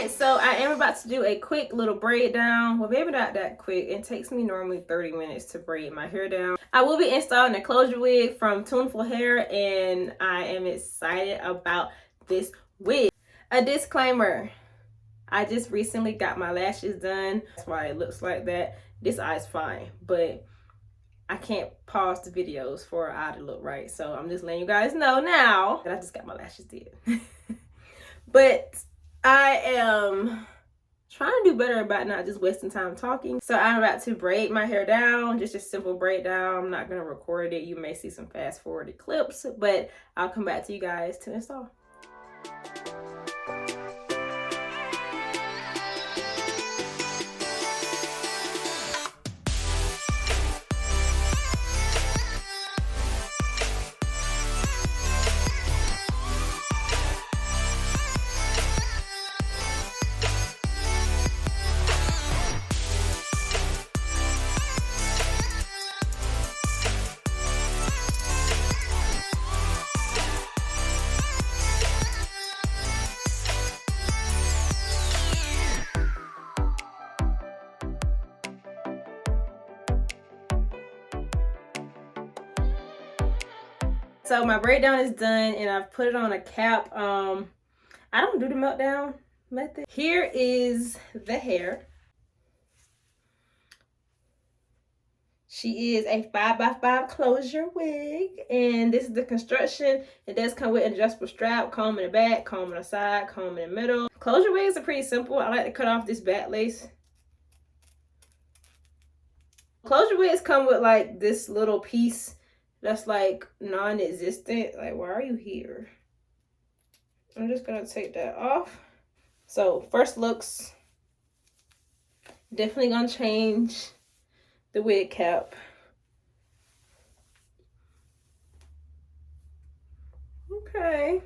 Alright, so I am about to do a quick little braid down. Well, maybe not that quick. It takes me normally 30 minutes to braid my hair down. I will be installing a closure wig from Tuneful Hair, and I am excited about this wig. A disclaimer, I just recently got my lashes done. That's why it looks like that. This eye's fine, but I can't pause the videos for an eye to look right. So I'm just letting you guys know now that I just got my lashes did. But I am trying to do better about not just wasting time talking. So I'm about to braid my hair down, just a simple braid down. I'm not going to record it. You may see some fast forwarded clips, but I'll come back to you guys to install. So my braid down is done and I've put it on a cap. I don't do the meltdown method. Here is the hair. She is a 5x5 closure wig, and this is the construction. It does come with an adjustable strap, comb in the back, comb in the side, comb in the middle. Closure wigs are pretty simple. I like to cut off this back lace. Closure wigs come with like this little piece that's like non-existent. Like, why are you here? I'm just gonna take that off. So first looks, definitely gonna change the wig cap. Okay.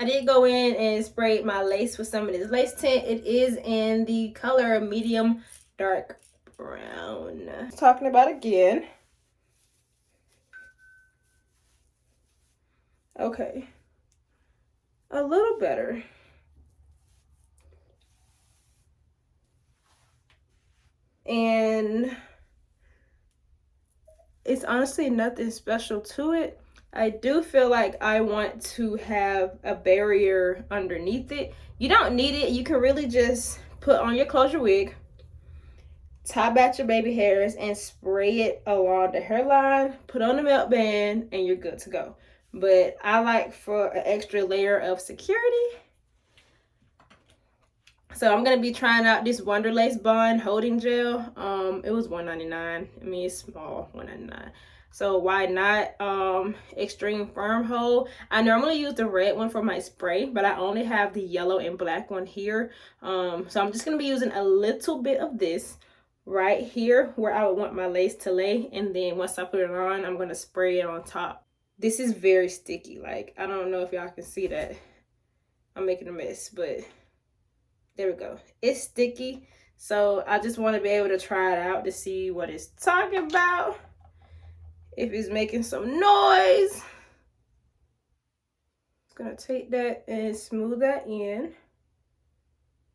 I did go in and sprayed my lace with some of this lace tint. It is in the color medium dark brown. Talking about again. Okay. A little better. And it's honestly nothing special to it. I do feel like I want to have a barrier underneath it. You don't need it. You can really just put on your closure wig, tie back your baby hairs, and spray it along the hairline, put on the melt band, and you're good to go. But I like for an extra layer of security. So I'm going to be trying out this Wonderlace Bond holding gel. It was $1.99. I mean, it's small, $1.99. So why not extreme firm hold? I normally use the red one for my spray, but I only have the yellow and black one here. So I'm just going to be using a little bit of this right here where I would want my lace to lay. And then once I put it on, I'm going to spray it on top. This is very sticky. Like, I don't know if y'all can see that. I'm making a mess, but there we go. It's sticky. So I just want to be able to try it out to see what it's talking about. If it's making some noise. Just gonna take that and smooth that in.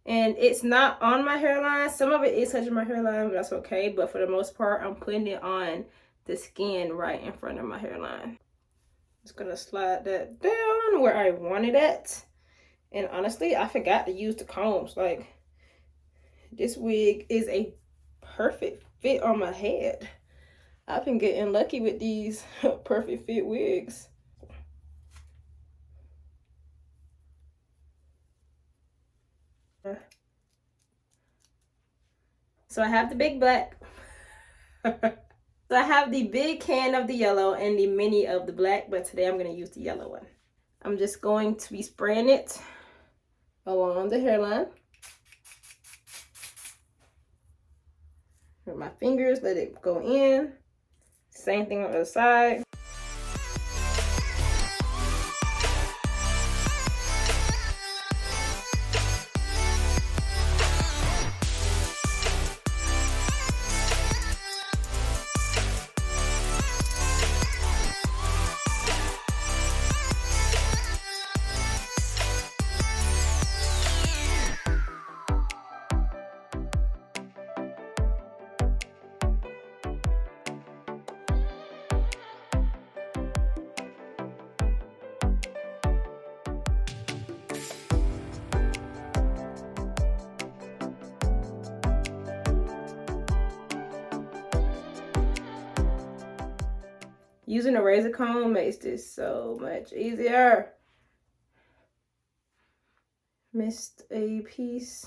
And it's not on my hairline. Some of it is touching my hairline, but that's okay. But for the most part, I'm putting it on the skin right in front of my hairline. Just gonna slide that down where I want it at. And honestly, I forgot to use the combs. Like, this wig is a perfect fit on my head. I've been getting lucky with these perfect fit wigs. So I have the big black. So I have the big can of the yellow and the mini of the black, but today I'm going to use the yellow one. I'm just going to be spraying it along the hairline. With my fingers, let it go in. Same thing on the other side. Using a razor comb makes this so much easier. Missed a piece.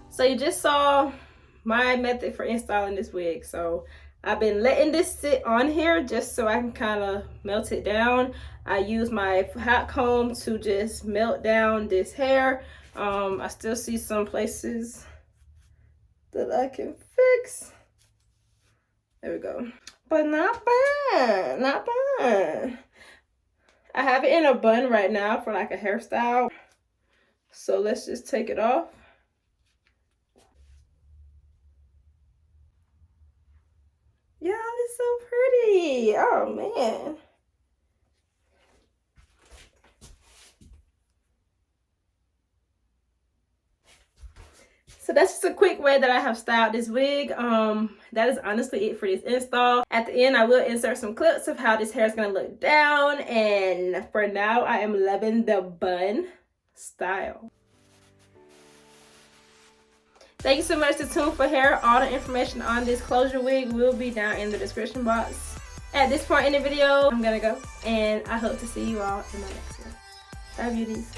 So you just saw my method for installing this wig. So I've been letting this sit on here just so I can kind of melt it down. I use my hot comb to just melt down this hair. I still see some places that I can fix. There we go. But not bad, not bad. I have it in a bun right now for like a hairstyle. So let's just take it off. Y'all, it's so pretty. Oh man. So that's just a quick way that I have styled this wig. That is honestly it for this install. At the end, I will insert some clips of how this hair is going to look down. And for now, I am loving the bun style. Thank you so much to Tuneful Hair. All the information on this closure wig will be down in the description box. At this point in the video, I'm gonna go, and I hope to see you all in my next one. Bye, beauties.